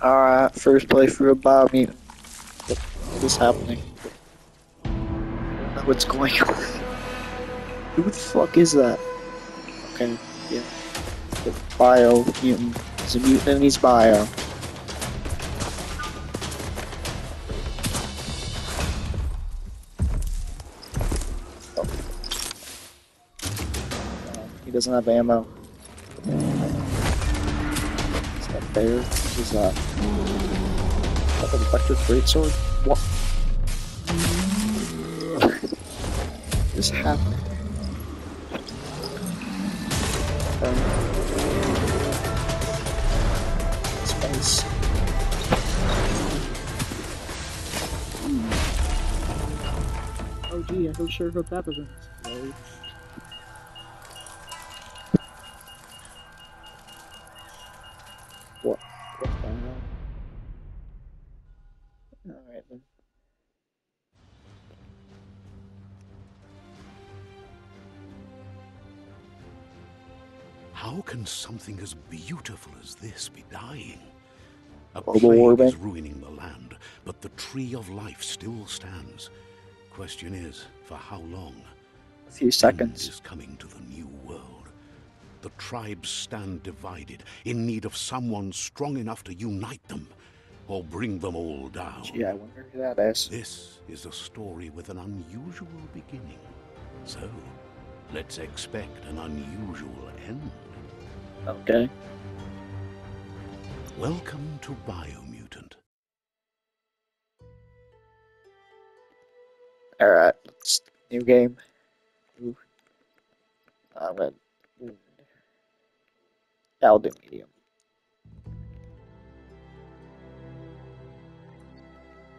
Alright, first playthrough of Biomutant. What is happening? I don't know what's going on. Who the fuck is that? Okay, yeah. The Biomutant. He's a mutant and he's bio. Oh. He doesn't have ammo. Is that bear? What is that? Is that an electric greatsword? What? What is happening? Space. Oh gee, I don't sure hope that doesn't explode. What? What the hell? Alright then. How can something as beautiful as this be dying? A Global plague warming. is ruining the land, but the tree of life still stands. Question is, for how long? A few End seconds. is coming to the new world. The tribes stand divided, in need of someone strong enough to unite them, or bring them all down. Gee, I wonder who that is. This is a story with an unusual beginning. So, let's expect an unusual end. Okay. Welcome to Biomutant. Alright, let's new game. Ooh. I'll do medium.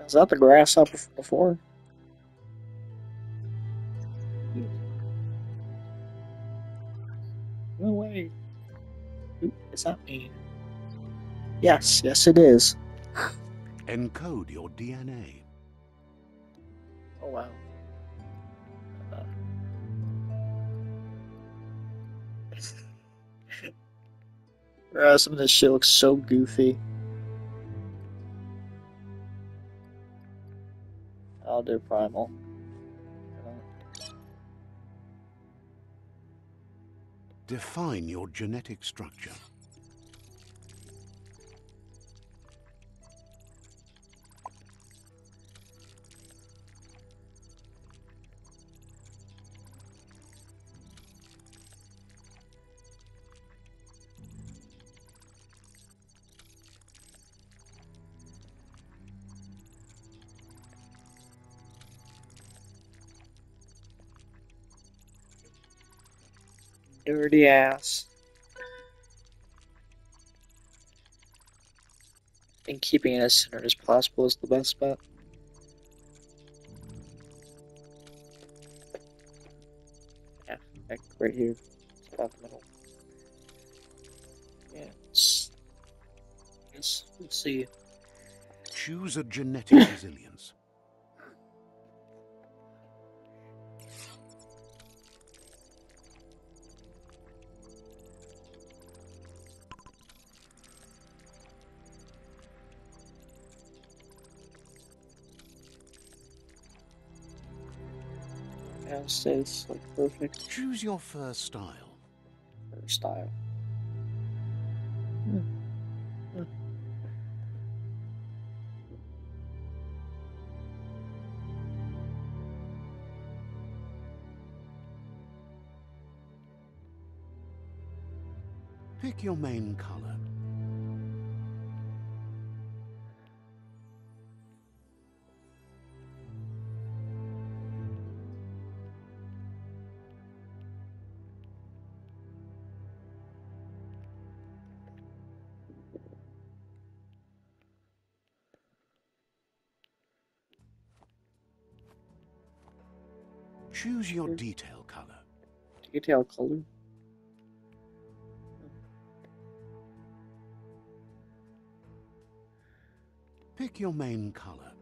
Is that the grass up before? No way. Ooh, is that me? Yes, yes it is. Encode your DNA. Oh wow. Some of this shit looks so goofy. I'll do primal. Define your genetic structure. Dirty ass. I think keeping it as centered as possible is the best bet. Yeah, like right here. It's about the middle. Yeah, we'll see. Choose a genetic resilience. Yeah, it's like perfect Choose your fur style. for style. Pick your main color. Choose your detail color. Detail color. Pick your main color.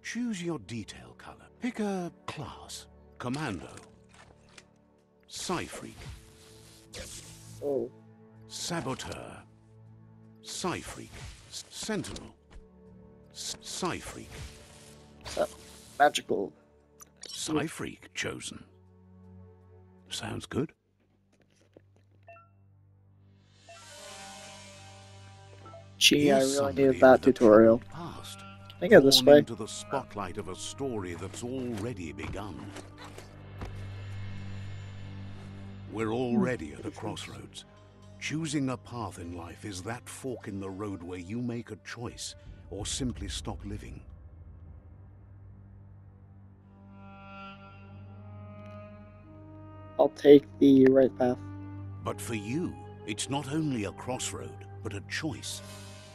Choose your detail color. Pick a class. Commando. Psy-Freak. Oh. Saboteur. Psy-Freak. Sentinel. Psy-Freak. Magical. Psy-Freak chosen. Sounds good. Gee, I Here's really somebody needed that with a tutorial. troubled past, I go this born way. into the spotlight of a story that's already begun. We're already at a crossroads. Choosing a path in life is that fork in the road where you make a choice or simply stop living. I'll take the right path. But for you, it's not only a crossroad, but a choice.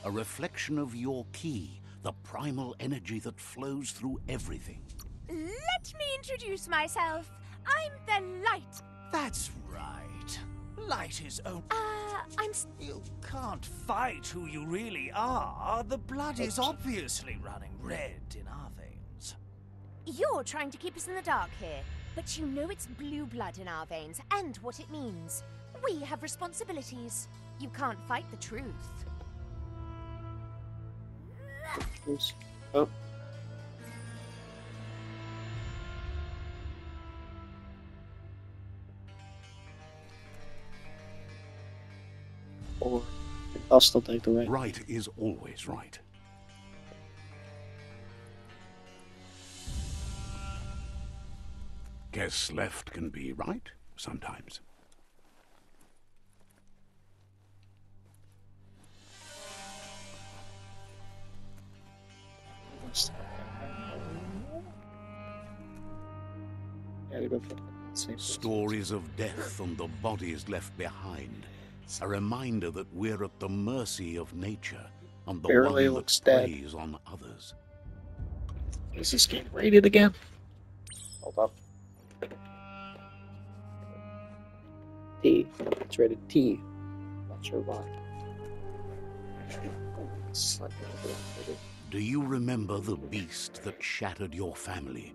A reflection of your key, the primal energy that flows through everything. Let me introduce myself. I'm the Light. That's right. Light is own. You can't fight who you really are. The blood is obviously running red in our veins. You're trying to keep us in the dark here, but you know it's blue blood in our veins and what it means. We have responsibilities. You can't fight the truth. Oh. Or I'll still take the right. Right is always right. Guess left can be right sometimes. Gotta go for the same place. Stories of death and the bodies left behind. A reminder that we're at the mercy of nature and the Barely one looks that dead. preys on others. Is this game rated again? Hold up. T. It's rated T. Not sure why. Do you remember the beast that shattered your family?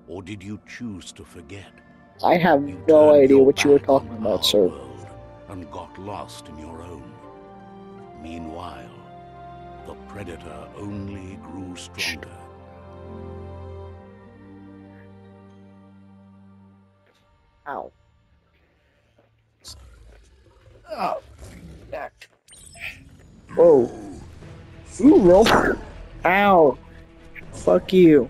Or did you choose to forget? I have You no turned idea your what you were back talking on about, our sir. world and got lost in your own. Meanwhile, the predator only grew stronger. Ow. Oh, back. Whoa. Ooh, roll. Ow. Fuck you.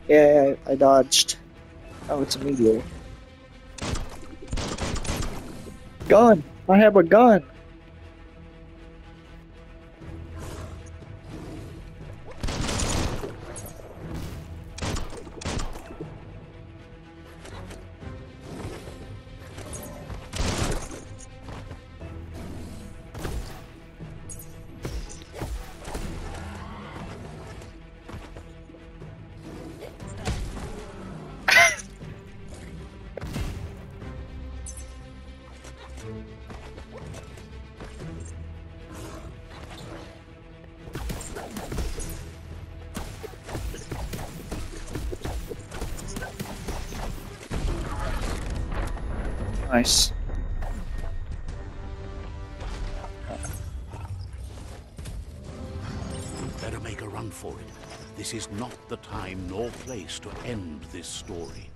Yeah, I dodged. Oh, it's a meteor. Gun! I have a gun! Nice. Better make a run for it. This is not the time nor place to end this story.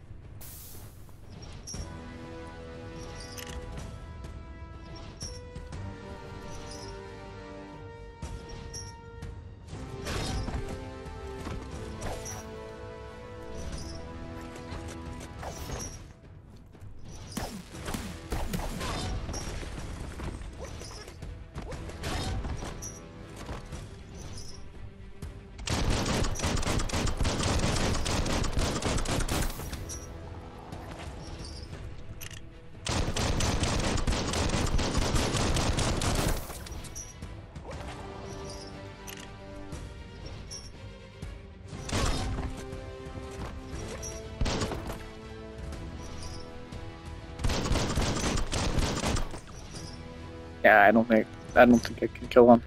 Yeah, I don't think I can kill him.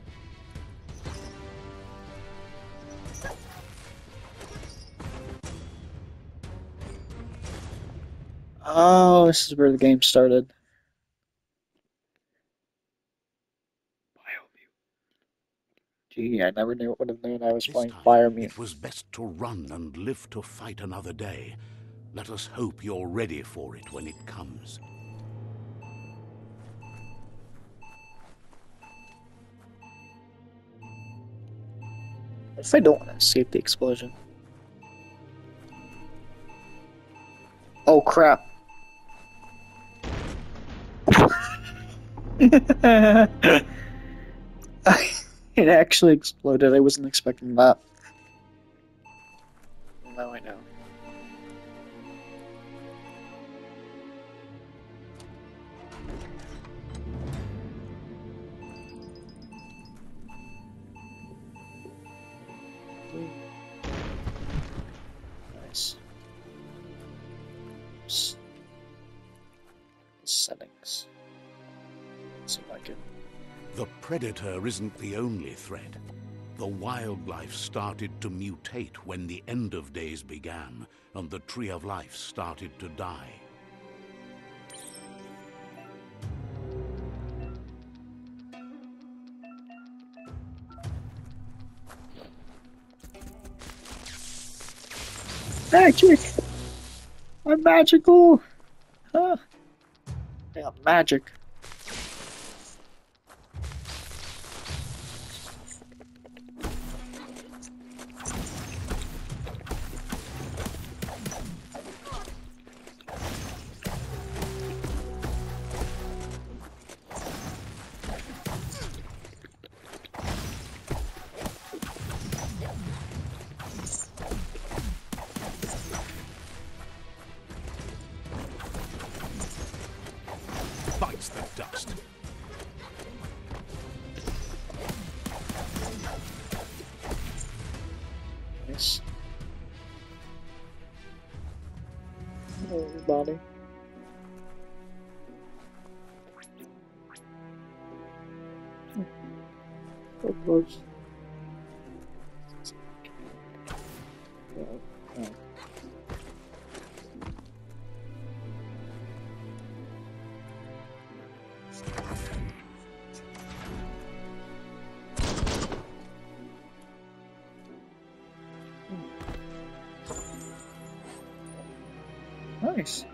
Oh, this is where the game started. Gee, I never knew it would have known I was This playing time, Biomutant. it was best to run and live to fight another day. Let us hope you're ready for it when it comes. If I don't want to escape the explosion. Oh crap. It actually exploded. I wasn't expecting that. Now I know. Nice. Settings. Seem like it. The predator isn't the only threat. The wildlife started to mutate when the end of days began, and the Tree of Life started to die. Magic! I'm magical! Huh? Yeah, magic. Bites the dust. Nice. Oh, body. So close. Nice.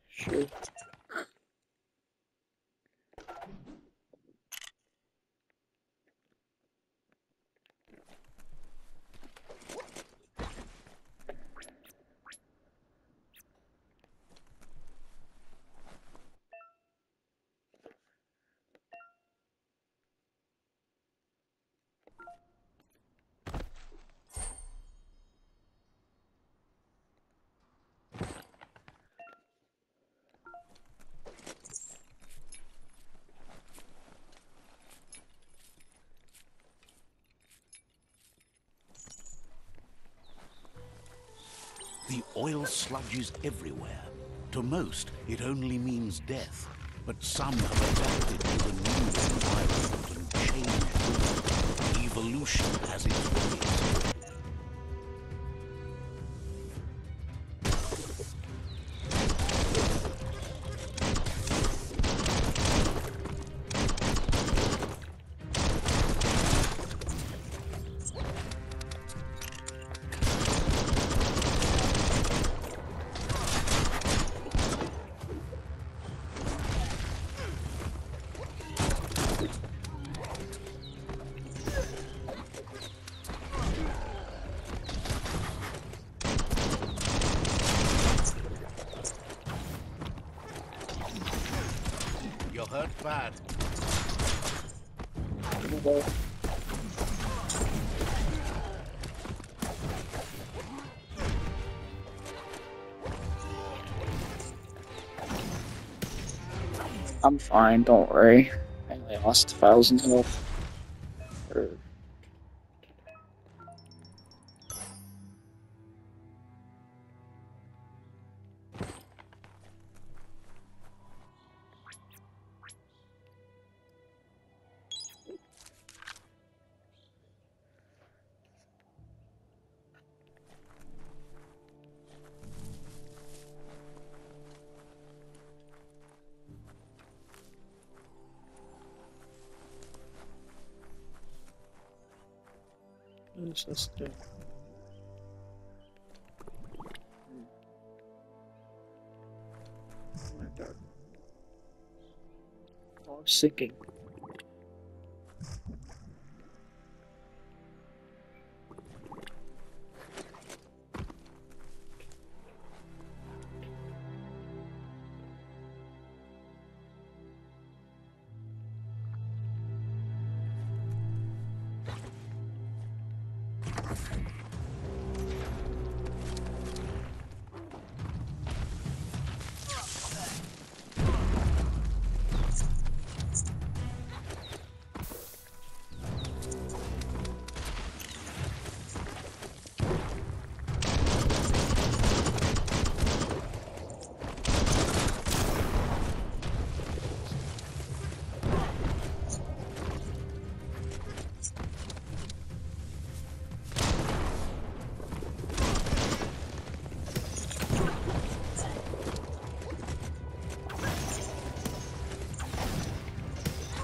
Sure. The oil sludge is everywhere. To most, it only means death. But some have adapted to the new environment and changed with it. Evolution has its ways. You're hurt bad. I'm fine, don't worry. I only lost 1,000 health. Or... does this do? Oh my god. Oh, I'm sinking.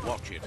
Watch it.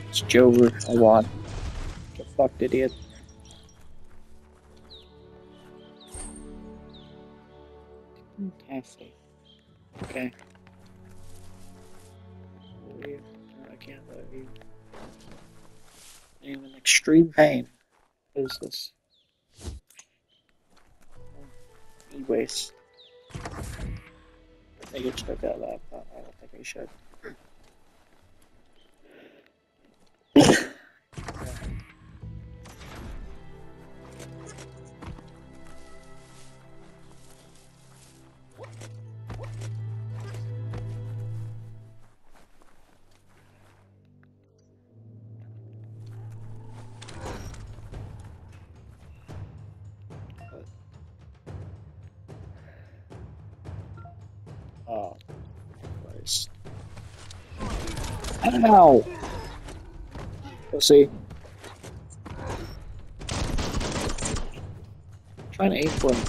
It's Jover. I won. The fuck did he? Fantastic. Okay. I can't let you. I'm in extreme pain. What is this? E-waste. I think it's check that laptop. I don't think I should. Oh, Christ. Ow! Let's see. Trying to aim for him.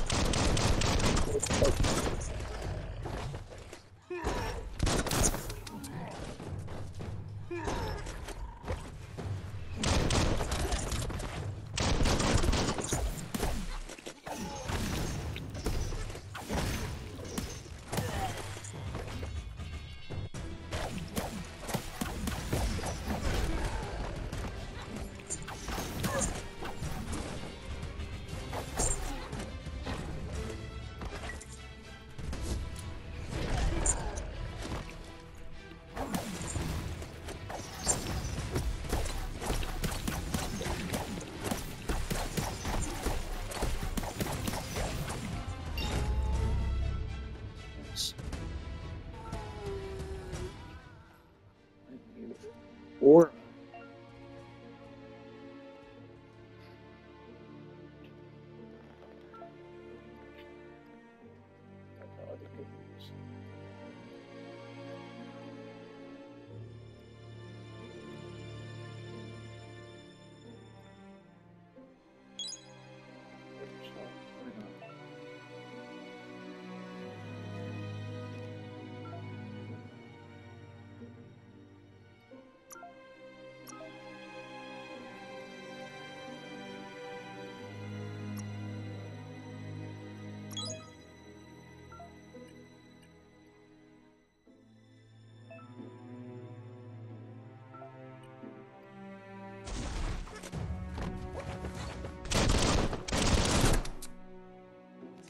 Or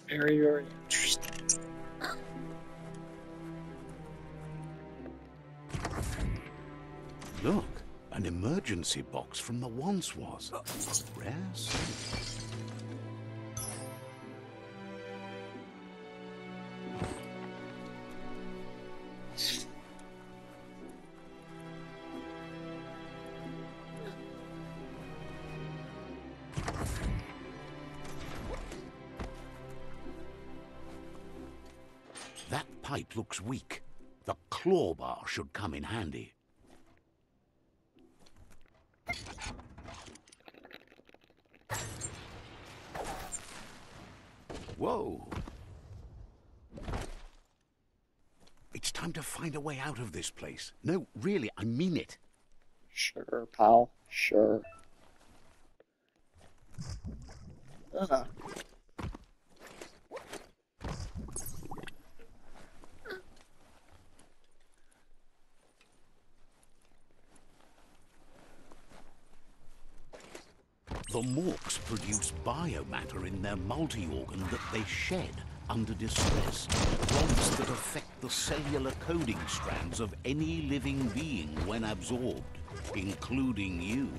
very, very interesting. Look, an emergency box from the once was. Rare sight. fight looks weak. The claw bar should come in handy. Whoa. It's time to find a way out of this place. No, really, I mean it. Sure, pal. Sure. The Morks produce biomatter in their multi-organ that they shed under distress. Rods that affect the cellular coding strands of any living being when absorbed, including you.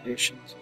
Patience.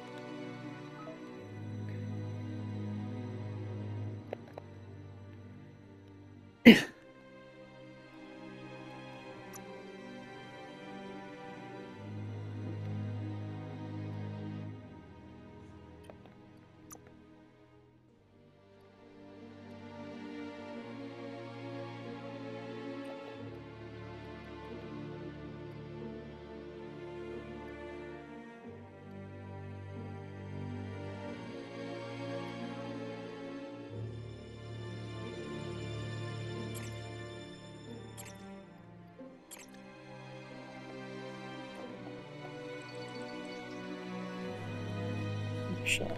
Shot.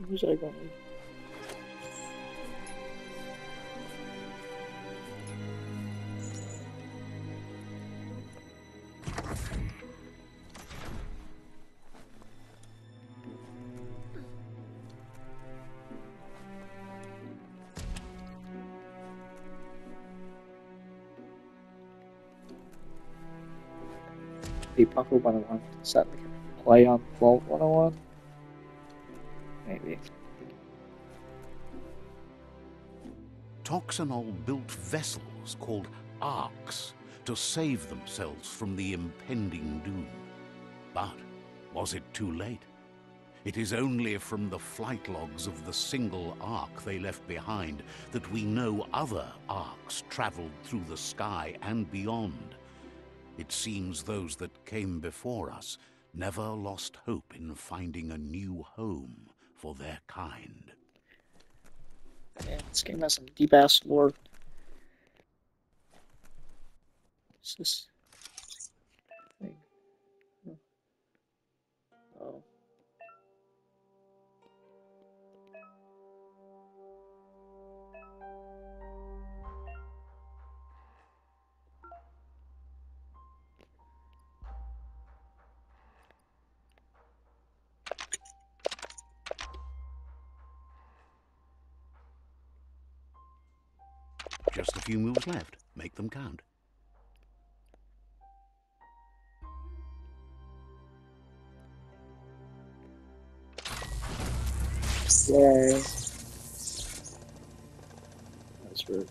Who's that going to? Pucker 101. Is that like a play on Vault 101? Maybe. Toxanol built vessels called arks to save themselves from the impending doom. But was it too late? It is only from the flight logs of the single ark they left behind that we know other arks traveled through the sky and beyond. It seems those that came before us never lost hope in finding a new home for their kind. Man, this game has some deep-ass lore. What's this thing? Oh. Just a few moves left. Make them count. Yay. That's rude.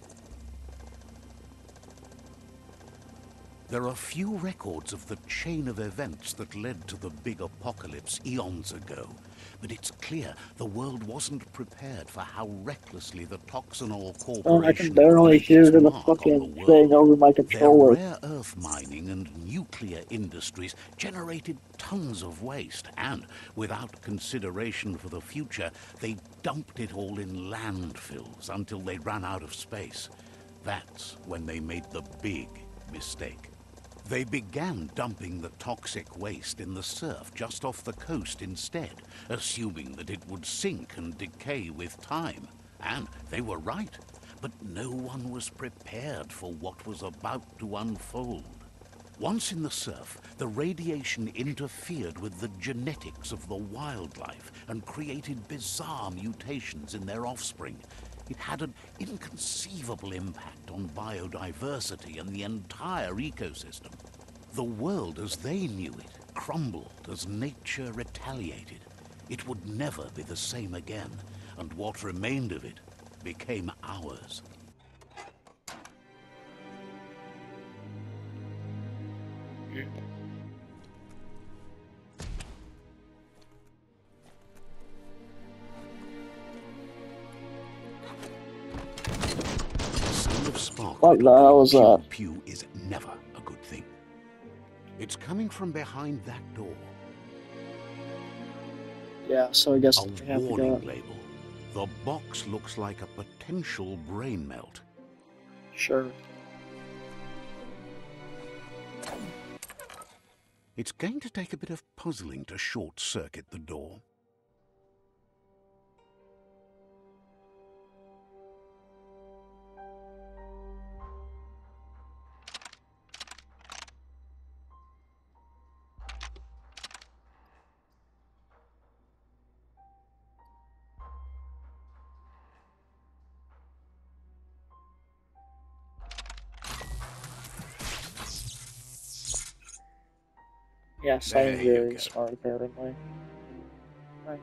There are few records of the chain of events that led to the big apocalypse eons ago, but it's clear the world wasn't prepared for how recklessly the Toxanol Corporation Oh, I can barely would make hear its the mark on fucking the thing world. over my Their controller. rare earth mining and nuclear industries generated tons of waste, and without consideration for the future, they dumped it all in landfills until they ran out of space. That's when they made the big mistake. They began dumping the toxic waste in the surf just off the coast instead, assuming that it would sink and decay with time. And they were right. But no one was prepared for what was about to unfold. Once in the surf, the radiation interfered with the genetics of the wildlife and created bizarre mutations in their offspring. It had an inconceivable impact on biodiversity and the entire ecosystem. The world as they knew it crumbled as nature retaliated. It would never be the same again, and what remained of it became ours. What the hell is that? Pew is never a good thing. It's coming from behind that door. Yeah, so I guess A we have to warning go. label. The box looks like a potential brain melt. Sure. It's going to take a bit of puzzling to short-circuit the door. Yes, There I'm you very go. smart apparently. Nice.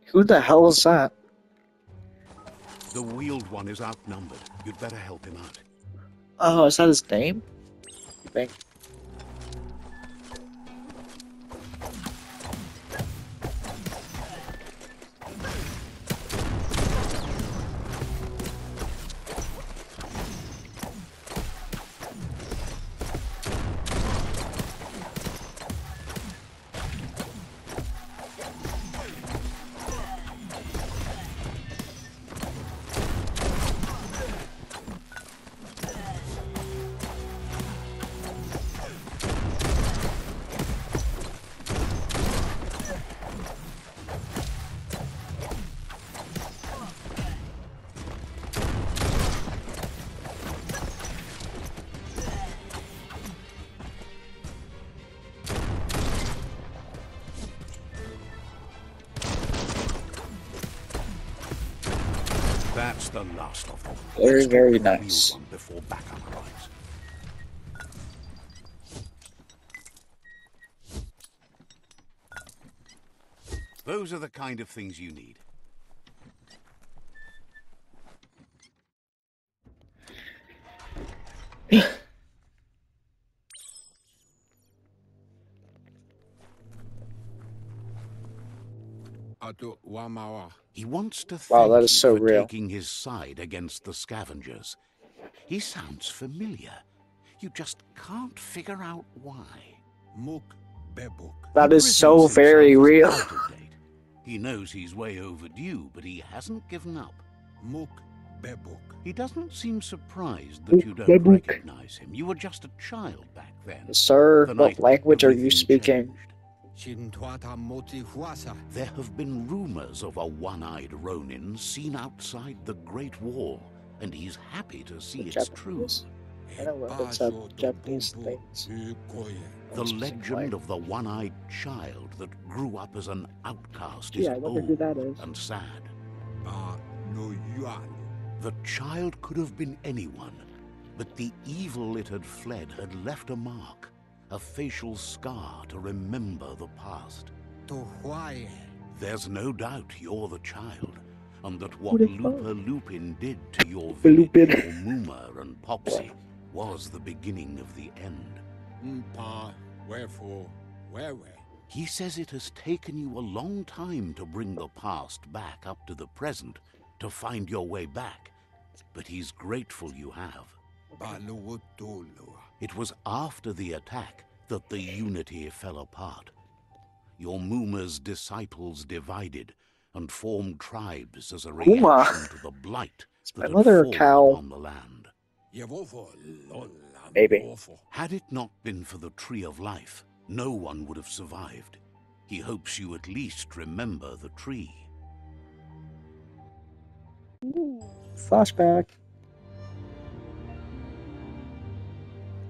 Who the hell is that? The wheeled one is outnumbered. You'd better help him out. Oh, is that his name? You think? That's the last of them. Very, Let's get very to the wheeled nice. one before backup arrives. Those are the kind of things you need. He wants to Wow, thank that is you so for real. taking his side against the scavengers. He sounds familiar. You just can't figure out why. That He is so presents very himself as real. out of date. He knows he's way overdue, but he hasn't given up. He doesn't seem surprised that you don't Bebuk. recognize him. You were just a child back then. Sir, The what night language are you everything speaking? changed. There have been rumors of a one-eyed Ronin seen outside the Great Wall, and he's happy to see it's true. Japanese? I don't know if it's Japanese things. The legend of the one-eyed child that grew up as an outcast is Yeah, I wonder who old that is. and sad. The child could have been anyone, but the evil it had fled had left a mark, a facial scar to remember the past. To why? There's no doubt you're the child, and that Who what the fuck? Looper Lupin did to your Lupin. village, your Muma and Popsy, was the beginning of the end. Pa, wherefore, where? He says it has taken you a long time to bring the past back up to the present, to find your way back, but he's grateful you have. It was after the attack that the Unity fell apart. Your Muma's disciples divided and formed tribes as a Muma. reaction to the blight that had Another fallen cow. upon the land. Maybe. Had it not been for the Tree of Life, no one would have survived. He hopes you at least remember the tree. Flashback.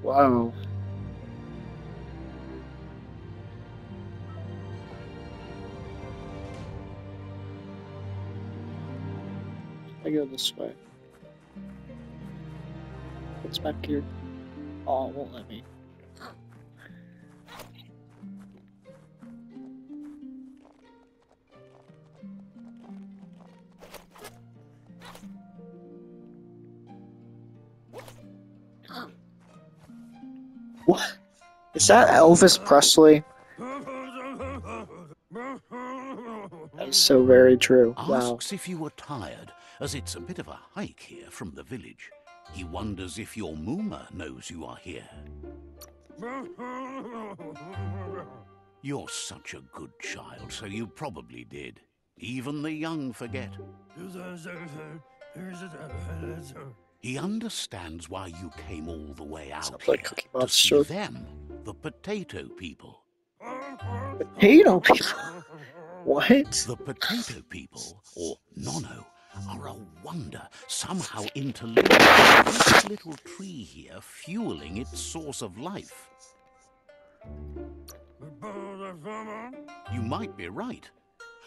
Wow. I go this way. What's back here? Oh, it won't let me. What? Is that Elvis Presley? That is so very true. Wow. Asks if you are tired, as it's a bit of a hike here from the village. He wonders if your Muma knows you are here. You're such a good child, so you probably did. Even the young forget. He understands why you came all the way out Sounds like here Cookie to Monster. see them, the potato people. Potato people. What? The potato people, or Nono, are a wonder, somehow interlinked with this little tree here, fueling its source of life. You might be right.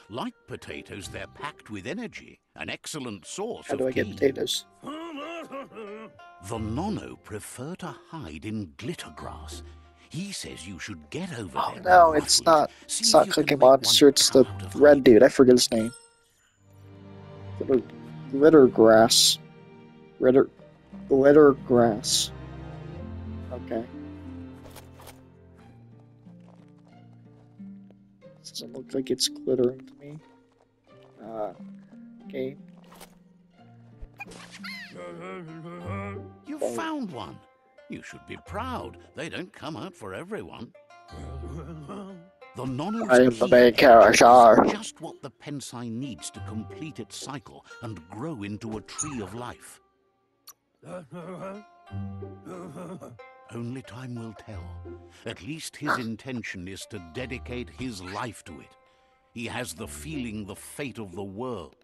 Like potatoes, they're packed with energy, an excellent source How of do I get ki. potatoes? The Nono prefer to hide in glitter grass. He says you should get over Oh there. no, and it's ruffle it. not. See It's if not you can Cookie make one Monster. It's the come out of red hiding. dude. I forget his name. Glitter grass. Glitter grass. Okay. Doesn't look like it's glittering to me. Okay. You found one. You should be proud. They don't come out for everyone. The Nono's I am the key main character. is just what the Pensai needs to complete its cycle and grow into a tree of life. Only time will tell. At least his intention is to dedicate his life to it. He has the feeling the fate of the world.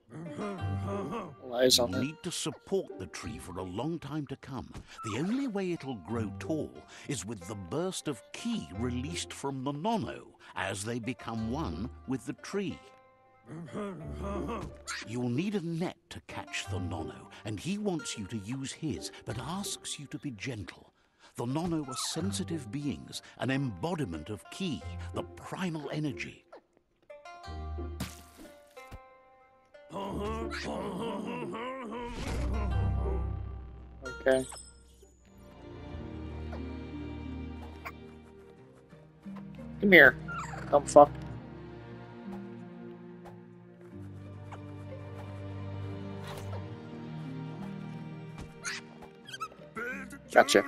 Lies You on it. need to support the tree for a long time to come. The only way it'll grow tall is with the burst of ki released from the Nono as they become one with the tree. You'll need a net to catch the Nono, and he wants you to use his, but asks you to be gentle. The Nono are sensitive beings, an embodiment of ki, the primal energy. Okay. Come here, dumb fuck. Gotcha.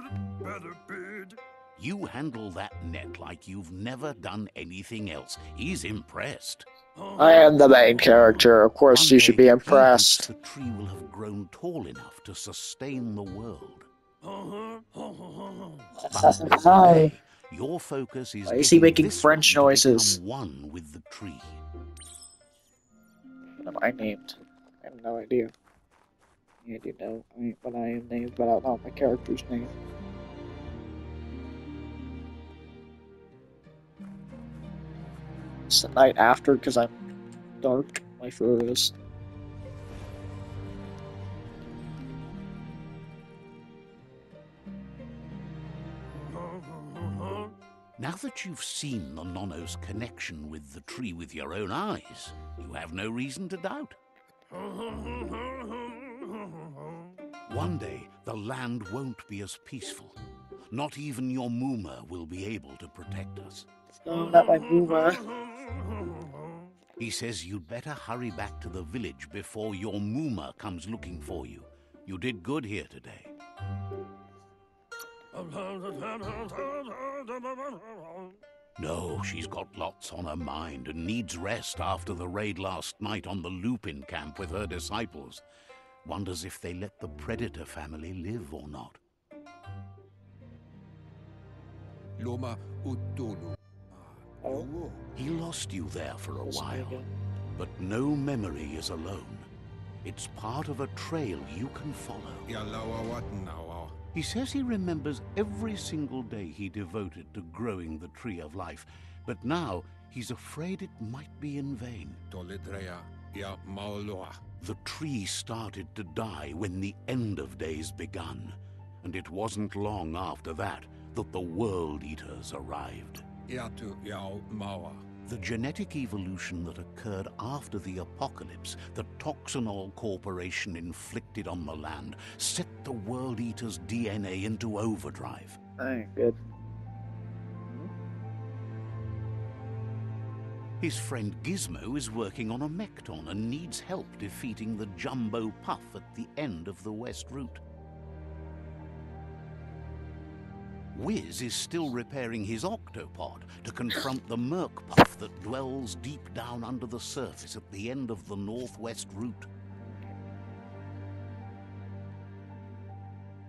You handle that net like you've never done anything else. He's impressed. I am the main character. Of course, One you should day, be he hopes impressed. the tree will have grown tall enough to sustain the world. But Hi. today, your focus is Why is he getting making this French one to noises? become one with the tree. What am I named? I have no idea. Yeah, I do know what I am named, but I don't know my character's name. It's the night after because I'm dark. My photo is. Now that you've seen the Nonno's connection with the tree with your own eyes, you have no reason to doubt. One day, the land won't be as peaceful. Not even your Mooma will be able to protect us. No, not my Mooma. He says you'd better hurry back to the village before your Mooma comes looking for you. You did good here today. No, she's got lots on her mind and needs rest after the raid last night on the Lupin camp with her disciples. Wonders if they let the Predator family live or not. Loma Utulu. Oh. He lost you there for a while, but no memory is alone. It's part of a trail you can follow. Yalawa what now? He says he remembers every single day he devoted to growing the Tree of Life, but now he's afraid it might be in vain. Tolidrea ya Maoloa. The tree started to die when the end of days begun, and it wasn't long after that that the World Eaters arrived. Yatu yao Mawa. The genetic evolution that occurred after the apocalypse that Toxanol Corporation inflicted on the land set the World Eater's DNA into overdrive. Alright, good. His friend Gizmo is working on a Mekton and needs help defeating the Jumbo Puff at the end of the West Route. Wiz is still repairing his octopod to confront the Merc Puff that dwells deep down under the surface at the end of the Northwest Route.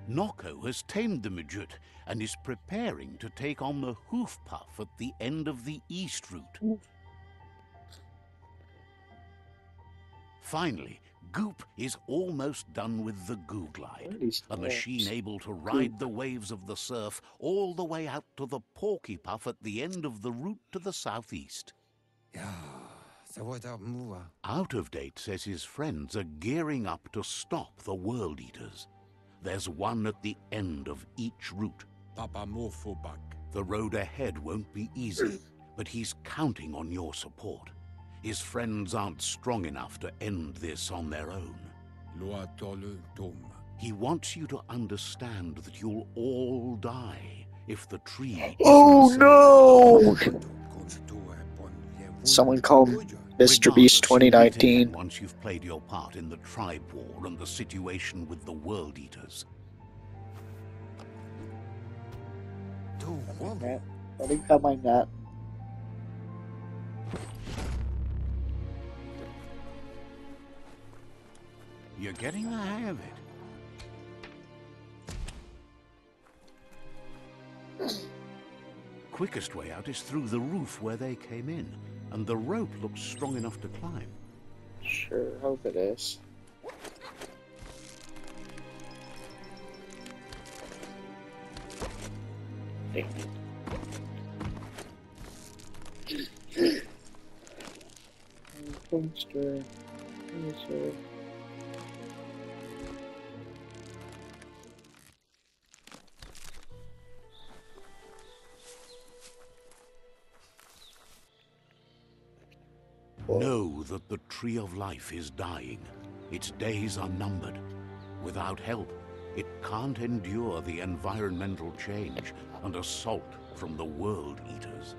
Nocco has tamed the Midget and is preparing to take on the Hoof Puff at the end of the East Route. Finally, Goop is almost done with the Googlide, a machine able to ride the waves of the surf all the way out to the Porky Puff at the end of the route to the southeast. Yeah, so what up, Mua? Out of Date says his friends are gearing up to stop the World Eaters. There's one at the end of each route. Papa Mofobak. The road ahead won't be easy, but he's counting on your support. His friends aren't strong enough to end this on their own. Lua Tolu Tum. He wants you to understand that you'll all die if the tree Oh isn't no! Someone called Mr. Beast 2019. Once you've played your part in the tribe war and the situation with the World Eaters. I think I mind that. You're getting the hang of it. Quickest way out is through the roof where they came in, and the rope looks strong enough to climb. Sure, hope it is. Know that the Tree of Life is dying. Its days are numbered. Without help, it can't endure the environmental change and assault from the World Eaters.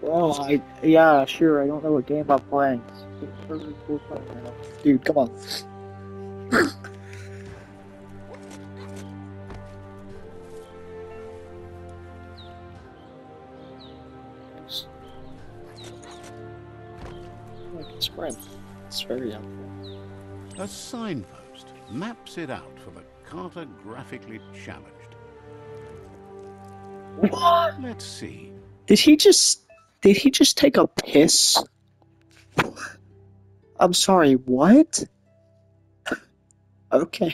Well, yeah, sure, I don't know what game I'm playing. Dude, come on. I can sprint. It's very helpful. A signpost maps it out for the cartographically challenged. What? Let's see. Did he just take a piss? I'm sorry, what? Okay.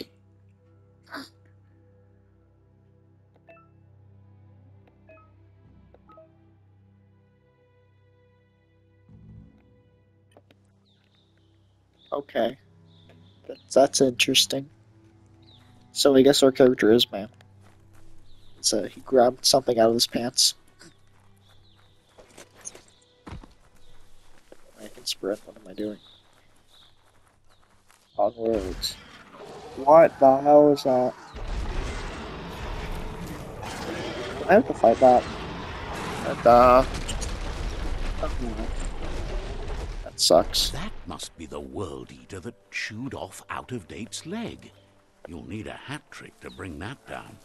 Okay. That's interesting. So I guess our character is man. he grabbed something out of his pants. I can sprint. What am I doing? Onwards. What the hell is that? I have to fight that. And, oh, that sucks. That must be the World Eater that chewed off Out of Date's leg. You'll need a hat trick to bring that down.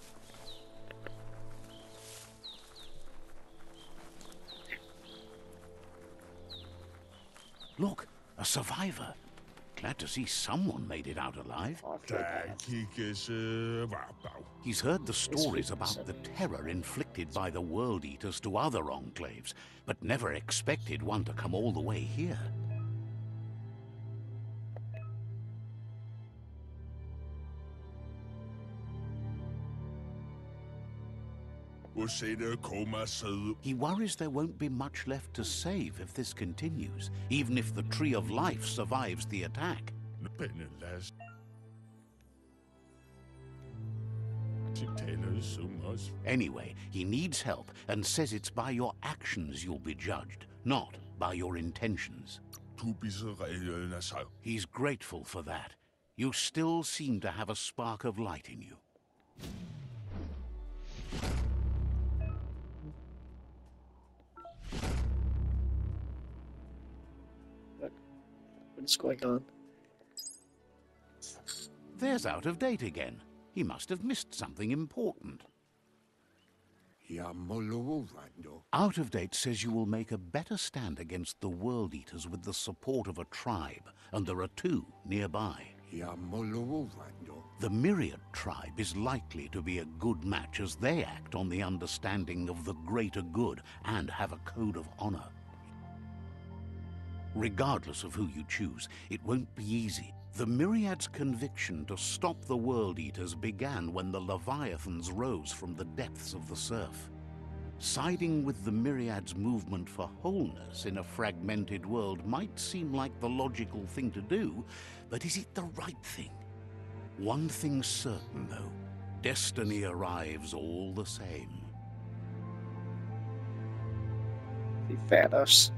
Look, a survivor. Glad to see someone made it out alive. He's heard the stories about the terror inflicted by the World Eaters to other enclaves, but never expected one to come all the way here. He worries there won't be much left to save if this continues, even if the Tree of Life survives the attack. Anyway, he needs help and says it's by your actions you'll be judged, not by your intentions. He's grateful for that. You still seem to have a spark of light in you. What's going on? There's Out of Date again. He must have missed something important. Out of Date says you will make a better stand against the World Eaters with the support of a tribe, and there are 2 nearby. The Myriad tribe is likely to be a good match as they act on the understanding of the greater good and have a code of honor. Regardless of who you choose, it won't be easy. The Myriad's conviction to stop the World Eaters began when the Leviathans rose from the depths of the surf. Siding with the Myriad's movement for wholeness in a fragmented world might seem like the logical thing to do, but is it the right thing? One thing's certain, though. Destiny arrives all the same. Thanos.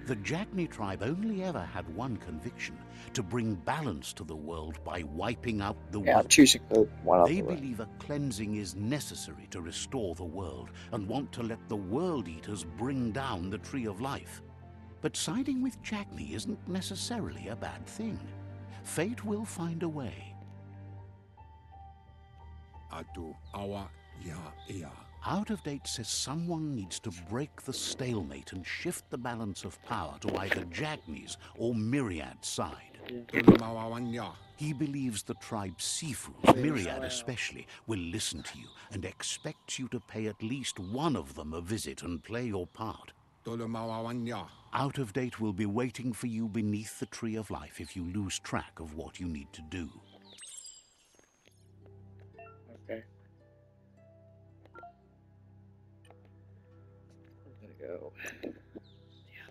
The Jagni tribe only ever had one conviction: to bring balance to the world by wiping out the Yeah, I'm world. choosing the one on They the right. believe a cleansing is necessary to restore the world and want to let the World Eaters bring down the Tree of Life. But siding with Jagni isn't necessarily a bad thing. Fate will find a way. Out of Date says someone needs to break the stalemate and shift the balance of power to either Jagni's or Myriad's side. He believes the tribe Sifu, Myriad especially, will listen to you and expects you to pay at least one of them a visit and play your part. Out of Date will be waiting for you beneath the Tree of Life if you lose track of what you need to do. Okay. I'm gonna go. Yeah.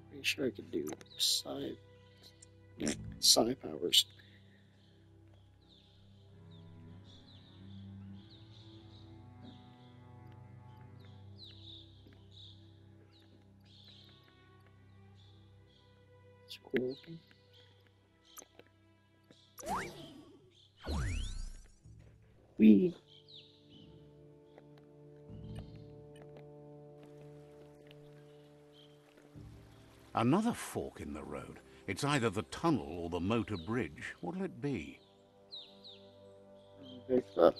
Pretty sure I can do psi powers. It's cool. Wee. Another fork in the road. It's either the tunnel or the motor bridge. What'll it be? Pick the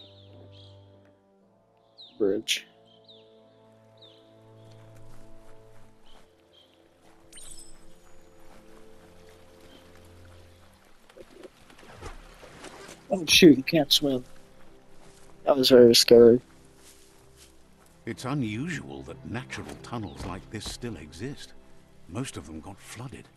bridge. Oh shoot, you can't swim. That was very scary. It's unusual that natural tunnels like this still exist. Most of them got flooded.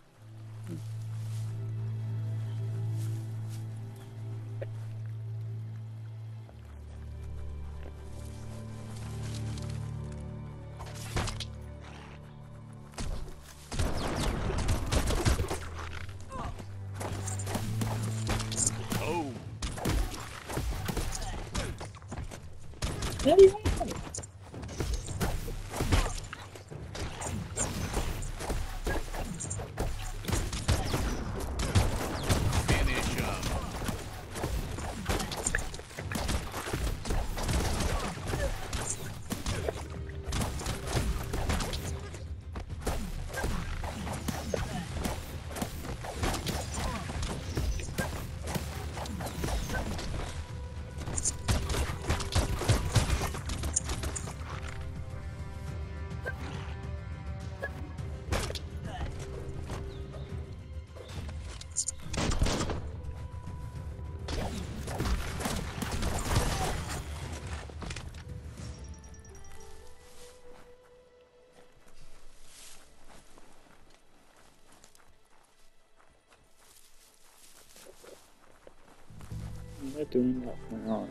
They're doing nothing wrong.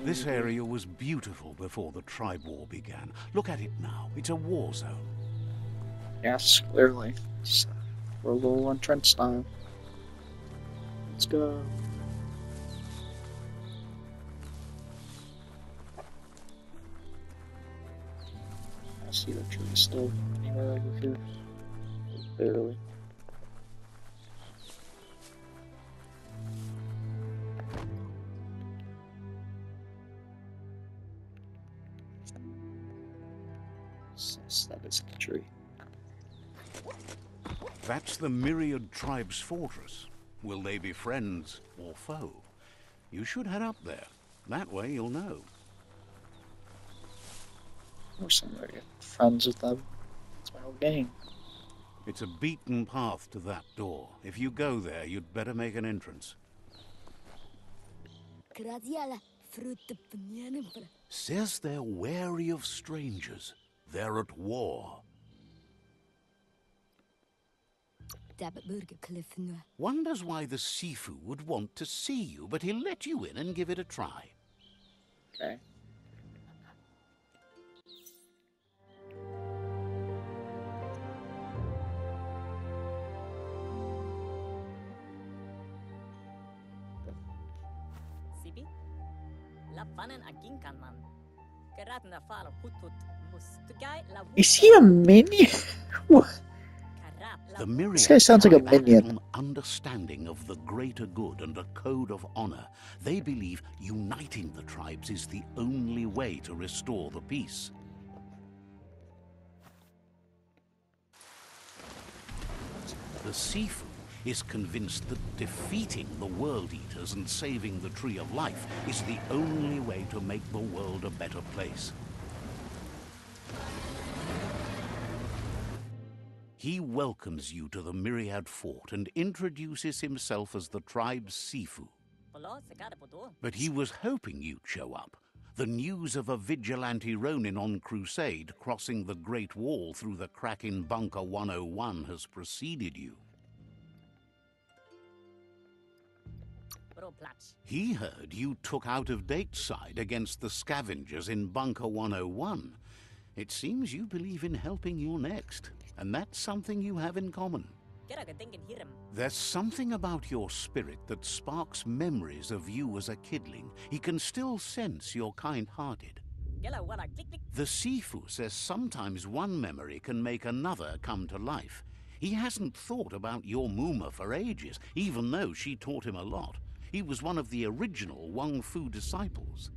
This area was beautiful before the tribe war began. Look at it now. It's a war zone. Yes, clearly. So, we're a little entrenched now. Let's go. I see the tree still anywhere over here. Barely. That is the tree. That's the Myriad Tribe's fortress. Will they be friends or foe? You should head up there. That way you'll know. We're somewhere friends with them. It's my whole game. It's a beaten path to that door. If you go there, you'd better make an entrance. Says they're wary of strangers. They're at war. Wonders why the Sifu would want to see you, but he'll let you in and give it a try. Okay. Sibi? Lapanen aginkan man. Karatna fala hutut. Is he a minion? The Myriad This guy sounds like a tribe minion. has an understanding of the greater good and a code of honor. They believe uniting the tribes is the only way to restore the peace. The Sifu is convinced that defeating the World Eaters and saving the Tree of Life is the only way to make the world a better place. He welcomes you to the Myriad Fort and introduces himself as the tribe's Sifu. But he was hoping you'd show up. The news of a vigilante Ronin on crusade crossing the Great Wall through the crack in Bunker 101 has preceded you. He heard you took out-of-date side against the scavengers in Bunker 101. It seems you believe in helping your next. And that's something you have in common. There's something about your spirit that sparks memories of you as a kidling. He can still sense you're kind-hearted. The Sifu says sometimes one memory can make another come to life. He hasn't thought about your Muma for ages, even though she taught him a lot. He was one of the original Wang Fu disciples.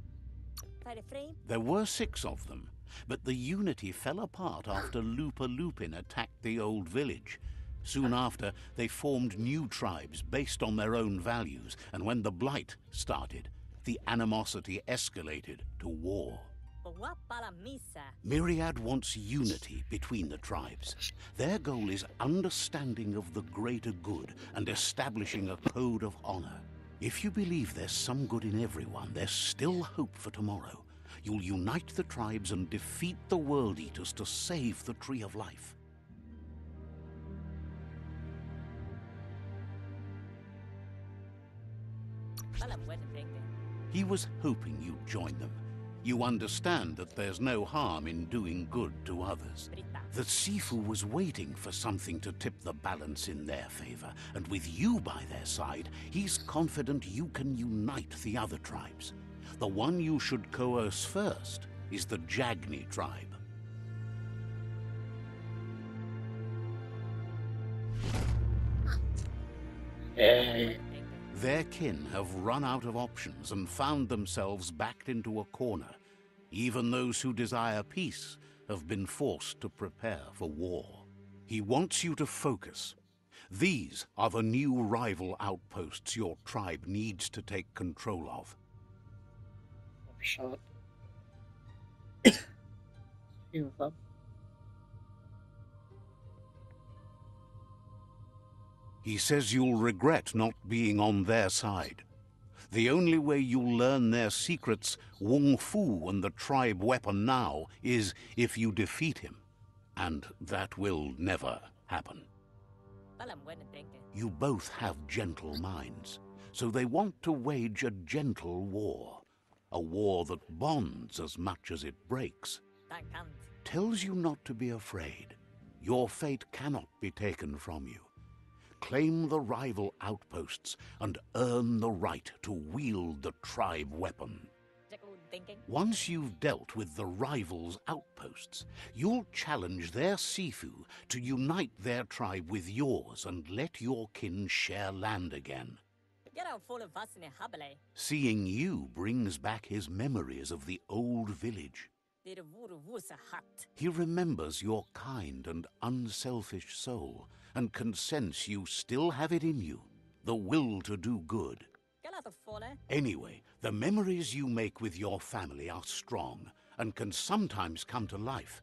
There were 6 of them. But the unity fell apart after Lupa Lupin attacked the old village. Soon after, they formed new tribes based on their own values, and when the Blight started, the animosity escalated to war. Myriad wants unity between the tribes. Their goal is understanding of the greater good and establishing a code of honor. If you believe there's some good in everyone, there's still hope for tomorrow. You'll unite the tribes and defeat the World Eaters to save the Tree of Life. He was hoping you'd join them. You understand that there's no harm in doing good to others. The Sifu was waiting for something to tip the balance in their favor, and with you by their side, he's confident you can unite the other tribes. The one you should coerce first is the Jagni tribe. Hey. Their kin have run out of options and found themselves backed into a corner. Even those who desire peace have been forced to prepare for war. He wants you to focus. These are the new rival outposts your tribe needs to take control of. Shot. You up? He says you'll regret not being on their side. The only way you'll learn their secrets, Wung Fu and the tribe weapon now, is if you defeat him. And that will never happen. You both have gentle minds, so they want to wage a gentle war. A war that bonds as much as it breaks. Tells you not to be afraid. Your fate cannot be taken from you. Claim the rival outposts and earn the right to wield the tribe weapon. Once you've dealt with the rivals' outposts, you'll challenge their Sifu to unite their tribe with yours and let your kin share land again. Seeing you brings back his memories of the old village. He remembers your kind and unselfish soul, and can sense you still have it in you, the will to do good. Anyway, the memories you make with your family are strong, and can sometimes come to life.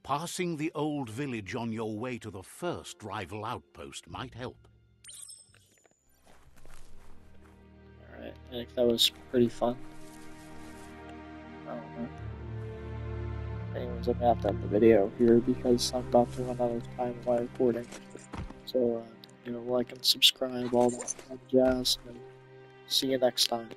Passing the old village on your way to the first rival outpost might help. Alright, I think that was pretty fun. I don't know. Anyways, I'm gonna have to end the video here because I'm about to run out of time while recording. So, like and subscribe, all that jazz, and see you next time.